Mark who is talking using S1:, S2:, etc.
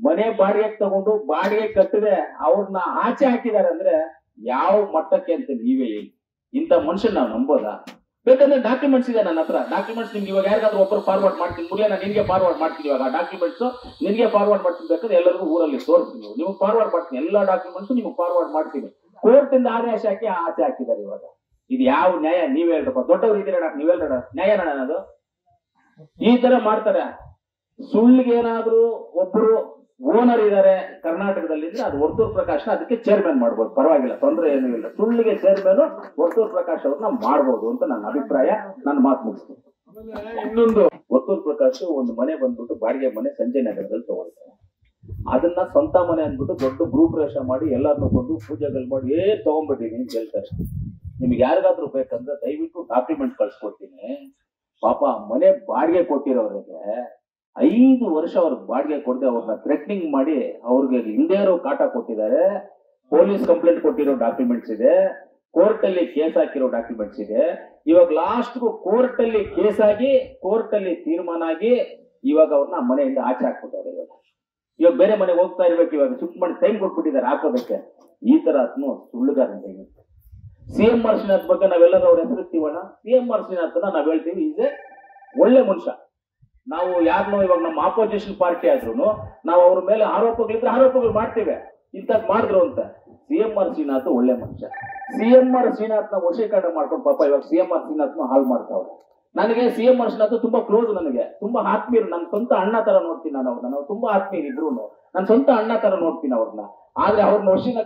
S1: ಮನೆ ಬಾಡಿಗೆ ತಗೊಂಡು ಬಾಡಿಗೆ ಕಟ್ಟದೆ ಅವ್ರನ್ನ ಆಚೆ ಹಾಕಿದ್ದಾರೆ ಅಂದ್ರೆ ಯಾವ ಮಟ್ಟಕ್ಕೆ ಅಂತ ನೀವೇ ಹೇಳಿ. ಇಂಥ ಮನುಷ್ಯನ್ ನಾವು ನಂಬೋದಾ? ಬೇಕಂದ್ರೆ ಡಾಕ್ಯುಮೆಂಟ್ಸ್ ಇದೆ ನನ್ನ ಹತ್ರ. ಡಾಕ್ಯುಮೆಂಟ್ಸ್ ನಿಮ್ಗೆ ಇವಾಗ ಯಾರಿಗಾದ್ರೂ ಒಬ್ಬರು ಫಾರ್ವರ್ಡ್ ಮಾಡ್ತೀನಿ, ಮುರಳಿ ನಾನು ನಿನ್ಗೆ ಫಾರ್ವರ್ಡ್ ಮಾಡ್ತೀನಿ. ಇವಾಗ ಡಾಕ್ಯುಮೆಂಟ್ಸ್ ನಿನ್ಗೆ ಫಾರ್ವರ್ಡ್ ಮಾಡ್ತೀನಿ, ಬೇಕಾದ್ರೆ ಎಲ್ಲರಿಗೂ ಊರಲ್ಲಿ ತೋರಿಸ್ತೀನಿ. ನಿಮ್ಗೆ ಫಾರ್ವರ್ಡ್ ಮಾಡ್ತೀನಿ, ಎಲ್ಲಾ ಡಾಕ್ಯುಮೆಂಟ್ಸ್ ನಿಮ್ಗೆ ಫಾರ್ವರ್ಡ್ ಮಾಡ್ತೀನಿ. ಕೋರ್ಟ್ ಇಂದ ಆದೇಶ ಹಾಕಿ ಆಚೆ ಹಾಕಿದ್ದಾರೆ. ಇವಾಗ ಇದು ಯಾವ ನ್ಯಾಯ? ನೀವ್ ಹೇಳ್ರಪ್ಪ, ದೊಡ್ಡವ್ರು ಇದ್ದೀರ, ನೀವ್ ಹೇಳ್ರ ನ್ಯಾಯ ಅದು? ಈ ತರ ಮಾಡ್ತಾರೆ. ಸುಳ್ಳಿಗೆ ಏನಾದ್ರು ಒಬ್ರು ಓನರ್ ಇದಾರೆ ಕರ್ನಾಟಕದಲ್ಲಿ ಇದ್ರೆ ಅದು ವರ್ತೂರ್ ಪ್ರಕಾಶ್ನ ಅದಕ್ಕೆ ಚೇರ್ಮನ್ ಮಾಡ್ಬೋದು, ಪರವಾಗಿಲ್ಲ, ತೊಂದರೆ ಏನೂ ಇಲ್ಲ. ಸುಳ್ಳಿಗೆ ಚೇರ್ಮನ್ ವರ್ತೂರ್ ಪ್ರಕಾಶ್ ಅವ್ರನ್ನ ಮಾಡ್ಬೋದು ಅಂತ ನನ್ನ ಅಭಿಪ್ರಾಯ. ನನ್ನ ಮಾತು ಮುಗಿಸ್ತೀನಿ. ಇನ್ನೊಂದು, ವರ್ತೂರ್ ಪ್ರಕಾಶ್ ಒಂದು ಮನೆ ಬಂದ್ಬಿಟ್ಟು ಬಾಡಿಗೆ ಮನೆ ಸಂಜಯ್ ನಗರದಲ್ಲಿ ತಗೊಳ್ತಾರೆ. ಅದನ್ನ ಸ್ವಂತ ಮನೆ ಅಂದ್ಬಿಟ್ಟು ದೊಡ್ಡ ಗೃಹಪ್ರವೇಶ ಮಾಡಿ ಎಲ್ಲಾರನ್ನೂ ಬಂದು ಪೂಜೆಗಳು ಮಾಡಿ ತಗೊಂಡ್ಬಿಟ್ಟಿನಿ ಅಂತ ಹೇಳ್ತಾರೆ. ನಿಮ್ಗೆ ಯಾರಿಗಾದ್ರೂ ಬೇಕಂದ್ರೆ ದಯವಿಟ್ಟು ಡಾಕ್ಯುಮೆಂಟ್ ಕಳ್ಸ್ಕೊಡ್ತೀನಿ. ಪಾಪ ಮನೆ ಬಾಡಿಗೆ ಕೊಟ್ಟಿರೋರಿಗೆ 5 ವರ್ಷ ಅವ್ರಿಗೆ ಬಾಡಿಗೆ ಕೊಡದೆ ಅವ್ರನ್ನ ಥ್ರೆಟ್ನಿಂಗ್ ಮಾಡಿ ಅವ್ರಿಗೆ ಹಿಂದೆ ಇರೋ ಕಾಟ ಕೊಟ್ಟಿದ್ದಾರೆ. ಪೊಲೀಸ್ ಕಂಪ್ಲೇಂಟ್ ಕೊಟ್ಟಿರೋ ಡಾಕ್ಯುಮೆಂಟ್ಸ್ ಇದೆ, ಕೋರ್ಟ್ ಅಲ್ಲಿ ಕೇಸ್ ಹಾಕಿರೋ ಡಾಕ್ಯುಮೆಂಟ್ಸ್ ಇದೆ. ಇವಾಗ ಲಾಸ್ಟ್ ಕೋರ್ಟ್ ಅಲ್ಲಿ ಕೇಸ್ ಆಗಿ ಕೋರ್ಟ್ ಅಲ್ಲಿ ತೀರ್ಮಾನ ಆಗಿ ಇವಾಗ ಅವ್ರನ್ನ ಮನೆಯಿಂದ ಆಚೆ ಹಾಕ್ಬಿಟ್ಟಾರೆ. ಇವಾಗ ಬೇರೆ ಮನೆಗೆ ಹೋಗ್ತಾ ಇರ್ಬೇಕು, ಇವಾಗ ಶಿಫ್ಟ್ ಮಾಡಿ ಟೈಮ್ ಕೊಟ್ಬಿಟ್ಟಿದ್ದಾರೆ ಹಾಕೋದಕ್ಕೆ. ಈ ತರ ಸುಳ್ಳುಗಾರ. CM ಆರ್ ಶ್ರೀನಾಥ್ ಬಗ್ಗೆ ನಾವೆಲ್ಲರೂ ಅವ್ರ ಹೆಸರಿಸ್ತೀವಣ್ಣ. CM ಆರ್ ಶ್ರೀನಾಥ್ನ ನಾವ್ ಹೇಳ್ತೀವಿ ಈಸ್ ಎ ಒಳ್ಳೆ ಮನುಷ್ಯ. ನಾವು ಯಾರನ್ನೋ ಇವಾಗ ನಮ್ಮ ಆಪೋಸಿಷನ್ ಪಾರ್ಟಿ ಆದ್ರೂ ನಾವು ಅವ್ರ ಮೇಲೆ ಆರೋಪಗಳಿದ್ರೆ ಆರೋಪಗಳು ಮಾಡ್ತೇವೆ, ಇಂಥದ್ ಮಾಡಿದ್ರು ಅಂತ. CM ಆರ್ ಶ್ರೀನಾಥ್ ಒಳ್ಳೆ ಮನುಷ್ಯ. CM ಆರ್ ಶ್ರೀನಾಥ್ನ ವಶೀಕರಣ ಮಾಡ್ಕೊಂಡು ಪಾಪ ಇವಾಗ CM ಆರ್ ಶ್ರೀನಾಥ್ನ ಹಾಳು ಮಾಡ್ತಾವ್ರೆ. ನನಗೆ CM ಆರ್ ಶ್ರೀನಾಥ್ ತುಂಬಾ ಕ್ಲೋಸ್, ನನಗೆ ತುಂಬಾ ಆತ್ಮೀಯರು. ನನ್ನ ಸ್ವಂತ ಅಣ್ಣ ತರ ನೋಡ್ತೀನಿ ನಾನು ಅವ್ರನ್ನ. ನಾವು ತುಂಬಾ ಆತ್ಮೀಯರು ಇಬ್ರು. ನನ್ನ ಸ್ವಂತ ಅಣ್ಣ ತರ ನೋಡ್ತೀನಿ ಅವ್ರನ್ನ. ಆದ್ರೆ ಅವ್ರನ್ನ ವಶೀಕರಣ